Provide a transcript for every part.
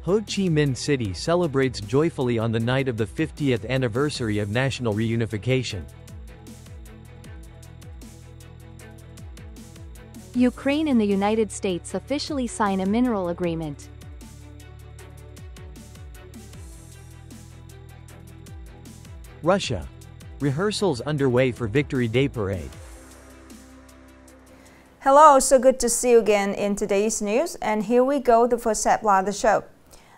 Ho Chi Minh City celebrates joyfully on the night of the 50th anniversary of national reunification. Ukraine and the United States officially sign a mineral agreement. Russia. Rehearsals underway for Victory Day Parade. Hello, so good to see you again in today's news, and here we go, the first headline of the show.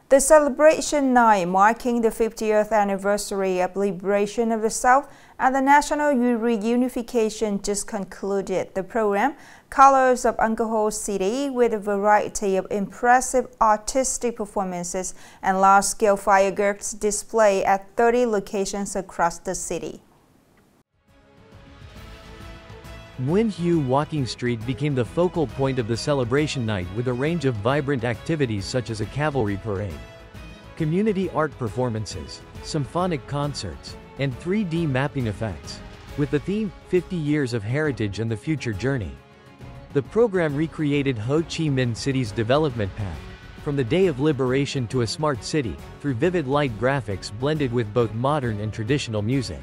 The celebration night marking the 50th anniversary of liberation of the South and the national reunification just concluded. The program, Colors of Alcohol City, with a variety of impressive artistic performances and large-scale fireworks display at 30 locations across the city. Nguyen Hue Walking Street became the focal point of the celebration night with a range of vibrant activities such as a cavalry parade, community art performances, symphonic concerts, and 3D mapping effects, with the theme, 50 Years of Heritage and the Future Journey. The program recreated Ho Chi Minh City's development path, from the day of liberation to a smart city, through vivid light graphics blended with both modern and traditional music.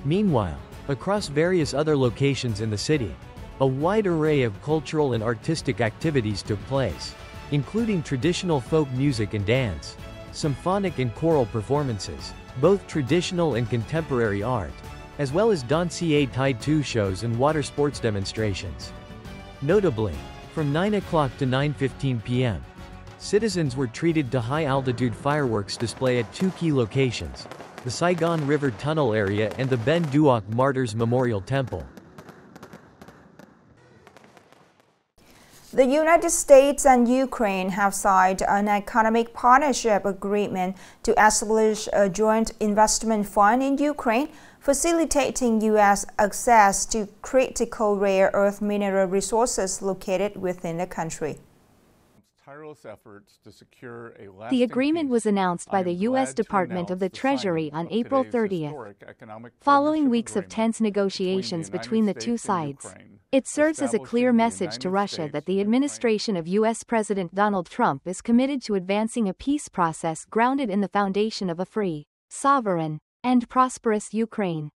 Meanwhile, across various other locations in the city, a wide array of cultural and artistic activities took place, including traditional folk music and dance, symphonic and choral performances, both traditional and contemporary art, as well as dancier tai tu shows and water sports demonstrations. Notably, from 9 o'clock to 9:15 p.m., citizens were treated to high-altitude fireworks display at two key locations, the Saigon River Tunnel area and the Ben Duoc Martyrs Memorial Temple. The United States and Ukraine have signed an economic partnership agreement to establish a joint investment fund in Ukraine, facilitating U.S. access to critical rare earth mineral resources located within the country. The agreement was announced by the U.S. Department of the Treasury on April 30th. Following weeks of tense negotiations between the two sides, it serves as a clear message to Russia that the administration of U.S. President Donald Trump is committed to advancing a peace process grounded in the foundation of a free, sovereign, and prosperous Ukraine.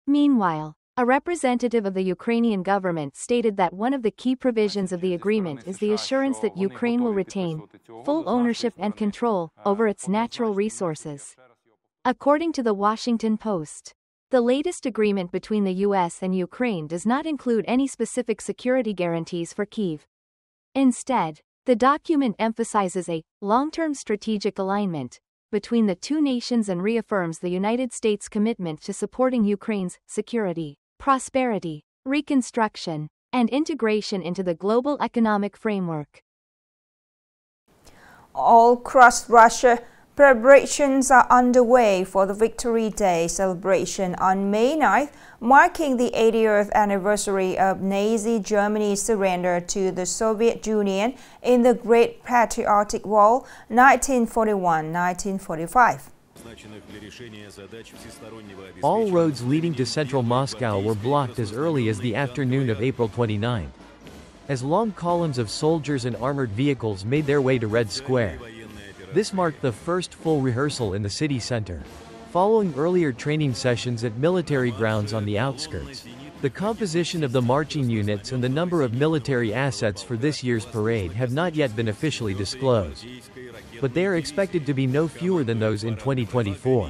Meanwhile, a representative of the Ukrainian government stated that one of the key provisions of the agreement is the assurance that Ukraine will retain full ownership and control over its natural resources. According to the Washington Post, the latest agreement between the U.S. and Ukraine does not include any specific security guarantees for Kyiv. Instead, the document emphasizes a long-term strategic alignment between the two nations and reaffirms the United States' commitment to supporting Ukraine's security, prosperity, reconstruction, and integration into the global economic framework. All across Russia, preparations are underway for the Victory Day celebration on May 9th, marking the 80th anniversary of Nazi Germany's surrender to the Soviet Union in the Great Patriotic War, 1941-1945. All roads leading to central Moscow were blocked as early as the afternoon of April 29, as long columns of soldiers and armored vehicles made their way to Red Square. This marked the first full rehearsal in the city center, following earlier training sessions at military grounds on the outskirts. The composition of the marching units and the number of military assets for this year's parade have not yet been officially disclosed, but they are expected to be no fewer than those in 2024.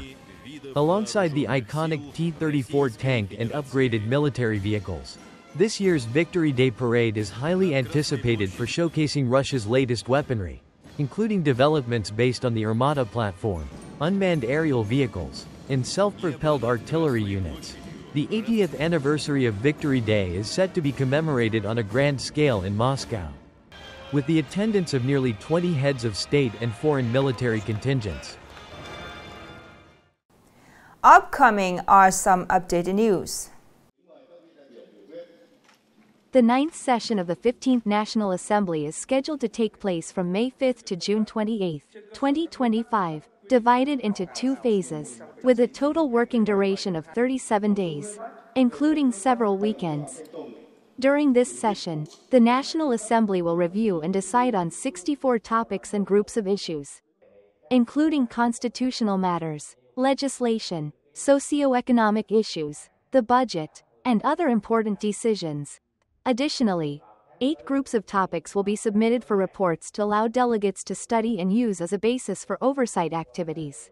Alongside the iconic T-34 tank and upgraded military vehicles, this year's Victory Day Parade is highly anticipated for showcasing Russia's latest weaponry, including developments based on the Armata platform, unmanned aerial vehicles, and self-propelled artillery units. The 80th anniversary of Victory Day is set to be commemorated on a grand scale in Moscow, with the attendance of nearly 20 heads of state and foreign military contingents. Upcoming are some updated news. The 9th session of the 15th National Assembly is scheduled to take place from May 5 to June 28, 2025, divided into two phases, with a total working duration of 37 days, including several weekends. During this session, the National Assembly will review and decide on 64 topics and groups of issues. including constitutional matters, legislation, socio-economic issues, the budget, and other important decisions. Additionally, 8 groups of topics will be submitted for reports to allow delegates to study and use as a basis for oversight activities.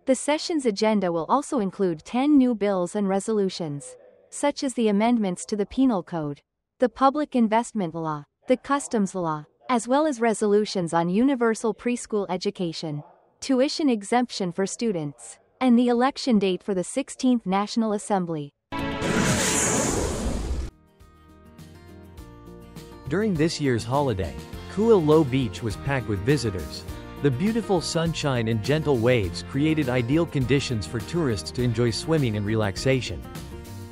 The session's agenda will also include 10 new bills and resolutions, such as the amendments to the Penal Code, the Public Investment Law, the Customs Law, as well as resolutions on universal preschool education, tuition exemption for students, and the election date for the 16th National Assembly. During this year's holiday, Kua Low Beach was packed with visitors. The beautiful sunshine and gentle waves created ideal conditions for tourists to enjoy swimming and relaxation.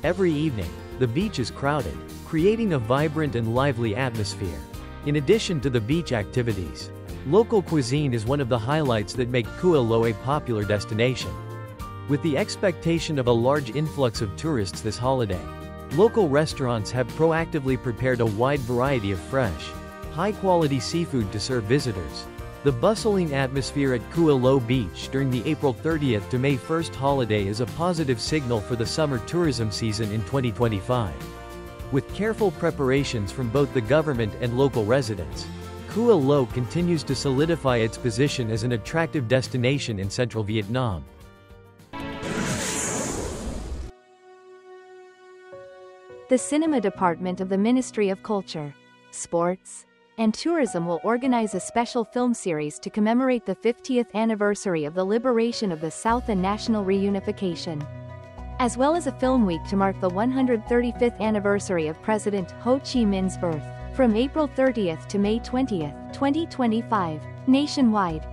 Every evening, the beach is crowded, creating a vibrant and lively atmosphere. In addition to the beach activities, local cuisine is one of the highlights that make Kua Low a popular destination. With the expectation of a large influx of tourists this holiday, local restaurants have proactively prepared a wide variety of fresh, high-quality seafood to serve visitors. The bustling atmosphere at Kua Low Beach during the April 30th to May 1st holiday is a positive signal for the summer tourism season in 2025. With careful preparations from both the government and local residents, Kua Low continues to solidify its position as an attractive destination in central Vietnam. The Cinema Department of the Ministry of Culture, Sports, and Tourism will organize a special film series to commemorate the 50th anniversary of the liberation of the South and national reunification, as well as a film week to mark the 135th anniversary of President Ho Chi Minh's birth, from April 30th to May 20th, 2025, nationwide.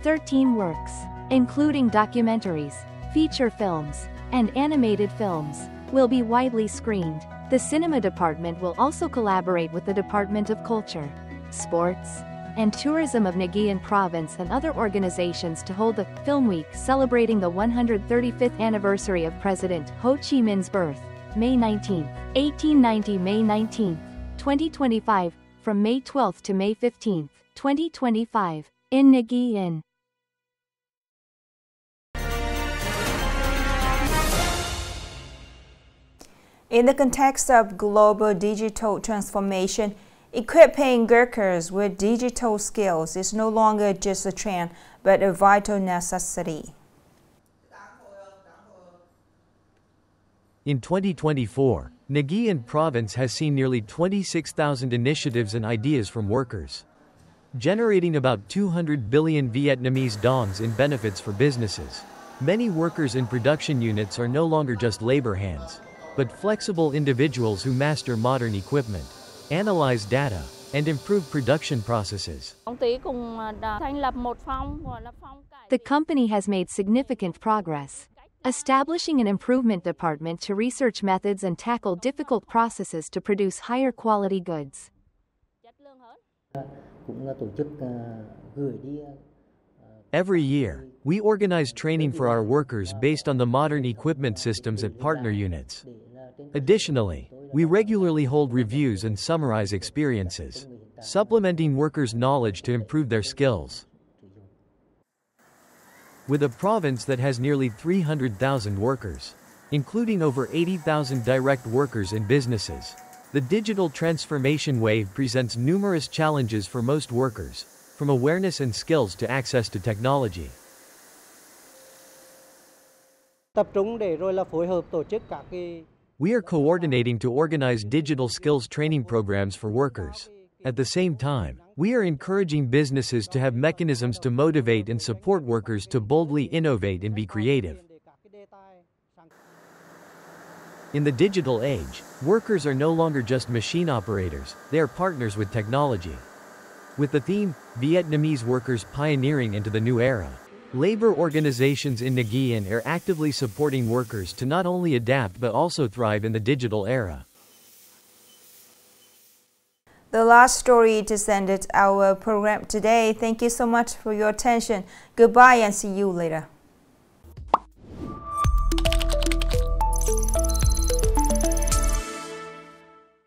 13 works, including documentaries, feature films, and animated films, will be widely screened. The Cinema Department will also collaborate with the Department of Culture, Sports, and Tourism of Nghệ An Province and other organizations to hold the Film Week celebrating the 135th anniversary of President Ho Chi Minh's birth, May 19, 1890 May 19, 2025, from May 12 to May 15, 2025, in Nghệ An. In the context of global digital transformation, equipping workers with digital skills is no longer just a trend, but a vital necessity. In 2024, Nghệ An Province has seen nearly 26,000 initiatives and ideas from workers, generating about 200 billion Vietnamese dongs in benefits for businesses. Many workers in production units are no longer just labor hands, but flexible individuals who master modern equipment, analyze data, and improve production processes. The company has made significant progress, establishing an improvement department to research methods and tackle difficult processes to produce higher quality goods. Every year, we organize training for our workers based on the modern equipment systems at partner units. Additionally, we regularly hold reviews and summarize experiences, supplementing workers' knowledge to improve their skills. With a province that has nearly 300,000 workers, including over 80,000 direct workers in businesses, the digital transformation wave presents numerous challenges for most workers, from awareness and skills to access to technology. We are coordinating to organize digital skills training programs for workers. At the same time, we are encouraging businesses to have mechanisms to motivate and support workers to boldly innovate and be creative. In the digital age, workers are no longer just machine operators, they are partners with technology. With the theme, Vietnamese Workers Pioneering into the New Era, labor organizations in Nghệ An are actively supporting workers to not only adapt but also thrive in the digital era. The last story just ended our program today. Thank you so much for your attention. Goodbye and see you later.